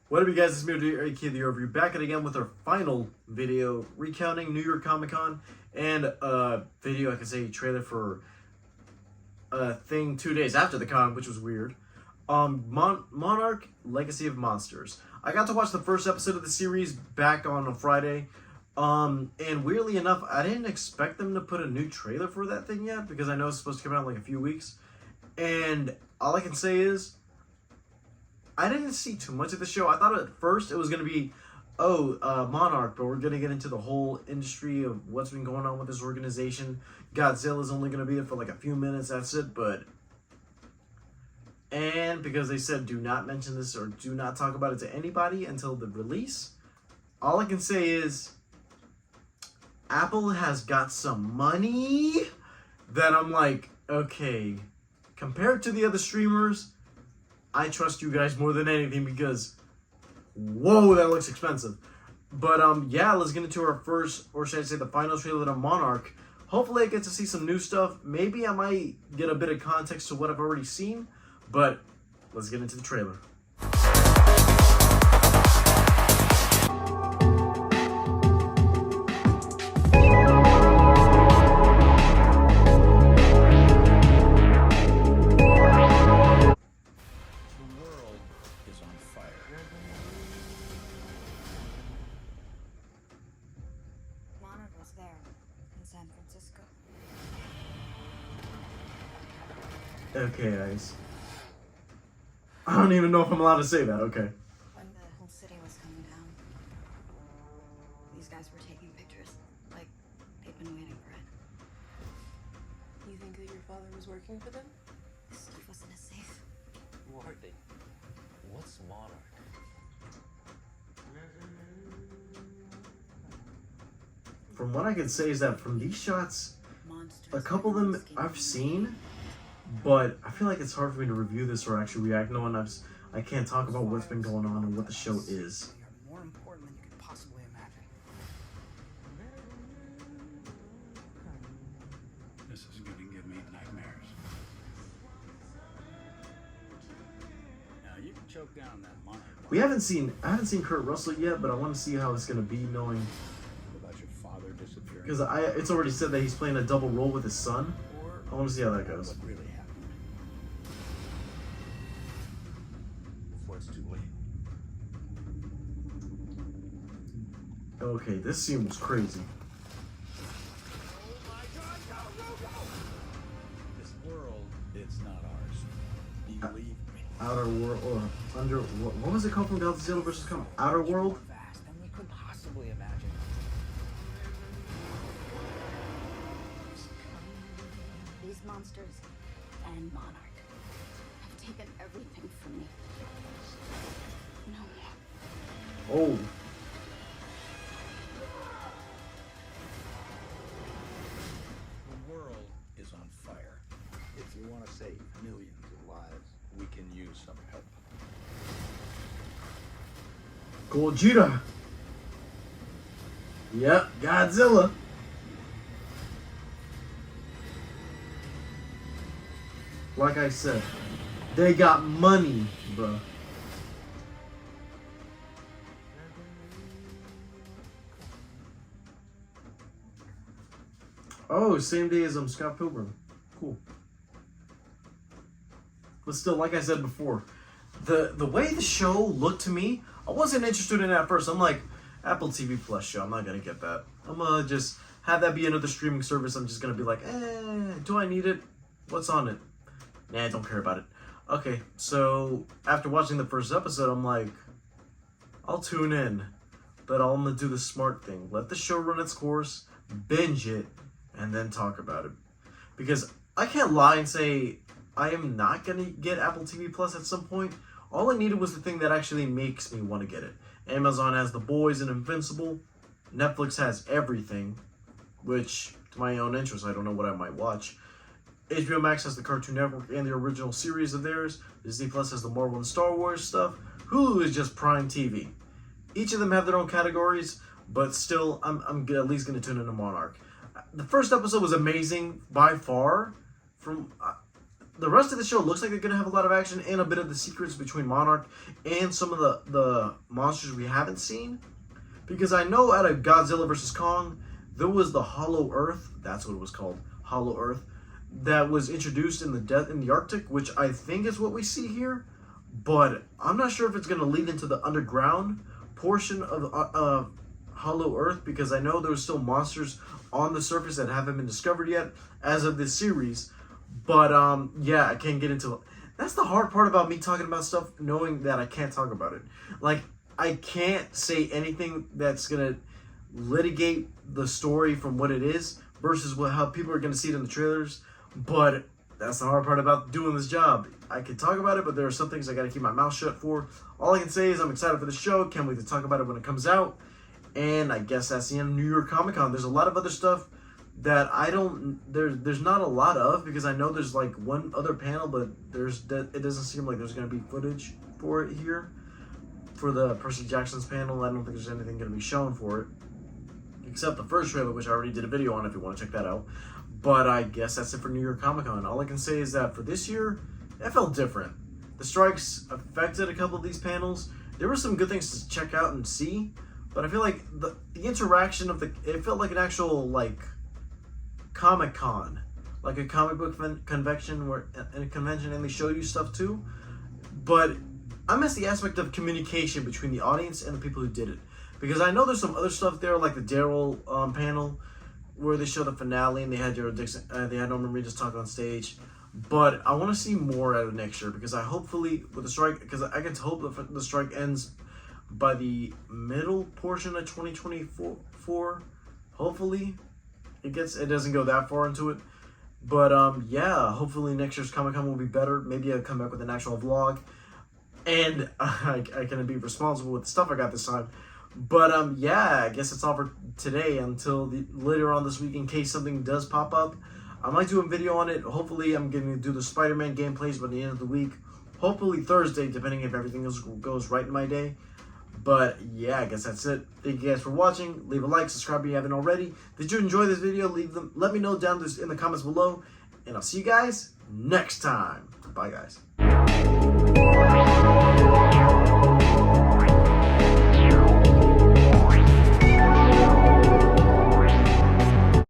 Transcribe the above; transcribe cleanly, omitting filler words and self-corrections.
What up, you guys? It's me, AK the Overview, back at again with our final video recounting New York Comic Con and a video, I can say, trailer for a thing 2 days after the con, which was weird. Monarch, Legacy of Monsters. I got to watch the first episode of the series back on a Friday. And weirdly enough, I didn't expect them to put a new trailer for that thing yet because I know it's supposed to come out in like a few weeks. And all I can say is, I didn't see too much of the show. I thought at first it was going to be, Monarch, but we're going to get into the whole industry of what's been going on with this organization. Godzilla's only going to be there for like a few minutes, that's it, and because they said do not mention this or do not talk about it to anybody until the release, all I can say is, Apple has got some money that I'm like, okay, compared to the other streamers, I trust you guys more than anything because, whoa, that looks expensive. But, yeah, let's get into our first, or should I say the final trailer of Monarch. Hopefully I get to see some new stuff. Maybe I might get a bit of context to what I've already seen, but let's get into the trailer. San Francisco. Okay, guys. I don't even know if I'm allowed to say that, okay. When the whole city was coming down, these guys were taking pictures. Like, they'd been waiting for it. You think that your father was working for them? This stuff wasn't as safe. Marty, what's Monarch? From what I can say is that from these shots, a couple of them I've seen, but I feel like it's hard for me to review this or actually react. No one, I can't talk about what's been going on and what the show is. More important than you could possibly imagine. This is going to give me nightmares. Now you can choke down that Monarch. I haven't seen Kurt Russell yet, but I want to see how it's going to be knowing. Because it's already said that he's playing a double role with his son. I want to see how that goes. What really happened? Before it's too late. Okay, this scene was crazy. This world, it's not ours. Believe me. Outer World, or Under... What was it called from Godzilla vs. Kong? Outer World? Vast than we could possibly imagine. These monsters and Monarch have taken everything from me. No more. Oh. The world is on fire. If you want to save millions of lives, we can use some help. Gojira. Yep, Godzilla. Like I said, they got money, bruh. Oh, same day as Scott Pilgrim. Cool. But still, like I said before, the way the show looked to me, I wasn't interested in it at first. I'm like, Apple TV Plus show, I'm not gonna get that. I'm gonna just have that be another streaming service. I'm just gonna be like, do I need it? What's on it? Nah, I don't care about it. Okay, so after watching the first episode, I'm like, I'll tune in. But I'm gonna do the smart thing. Let the show run its course, binge it, and then talk about it. Because I can't lie and say I am not gonna get Apple TV Plus at some point. All I needed was the thing that actually makes me want to get it. Amazon has The Boys and Invincible. Netflix has everything, which, to my own interest, I don't know what I might watch. HBO Max has the Cartoon Network and the original series of theirs. Disney Plus has the Marvel and Star Wars stuff. Hulu is just Prime TV. Each of them have their own categories, but still, I'm at least going to tune into Monarch. The first episode was amazing by far. From the rest of the show looks like they're going to have a lot of action and a bit of the secrets between Monarch and some of the monsters we haven't seen. Because I know out of Godzilla vs. Kong, there was the Hollow Earth, that's what it was called, Hollow Earth, that was introduced in the Arctic, which I think is what we see here. But I'm not sure if it's going to lead into the underground portion of Hollow Earth, because I know there's still monsters on the surface that haven't been discovered yet as of this series. But yeah, I can't get into it. That's the hard part about me talking about stuff, knowing that I can't talk about it. Like, I can't say anything that's going to litigate the story from what it is versus how people are going to see it in the trailers. But that's the hard part about doing this job. I can talk about it, but there are some things I got to keep my mouth shut for. All I can say is I'm excited for the show. Can't wait to talk about it when it comes out. And I guess that's the end of New York Comic Con. There's a lot of other stuff that I don't, there's not a lot of, because I know there's like one other panel, but it doesn't seem like there's going to be footage for it here. For the Percy Jackson's panel, I don't think there's anything going to be shown for it, except the first trailer, which I already did a video on if you want to check that out. But I guess that's it for New York Comic Con. All I can say is that for this year, it felt different. The strikes affected a couple of these panels. There were some good things to check out and see, but I feel like the interaction of it felt like an actual like Comic Con, like a comic book convention and they show you stuff too. But I miss the aspect of communication between the audience and the people who did it, because I know there's some other stuff there, like the Daryl panel, where they showed the finale and they had Daryl Dixon, they had Norman Reedus talk on stage. But I want to see more out of next year, because I hopefully with the strike, because I can hope the strike ends by the middle portion of 2024. Hopefully, it doesn't go that far into it. But yeah, hopefully next year's Comic Con will be better. Maybe I'll come back with an actual vlog, and I can be responsible with the stuff I got this time. But yeah, I guess that's all for today until later on this week, in case something does pop up. I might do a video on it. Hopefully I'm going to do the Spider-Man gameplays by the end of the week. Hopefully Thursday, depending if everything else goes right in my day. But yeah, I guess that's it. Thank you guys for watching. Leave a like, subscribe if you haven't already. Did you enjoy this video? Let me know down in the comments below. And I'll see you guys next time. Bye guys.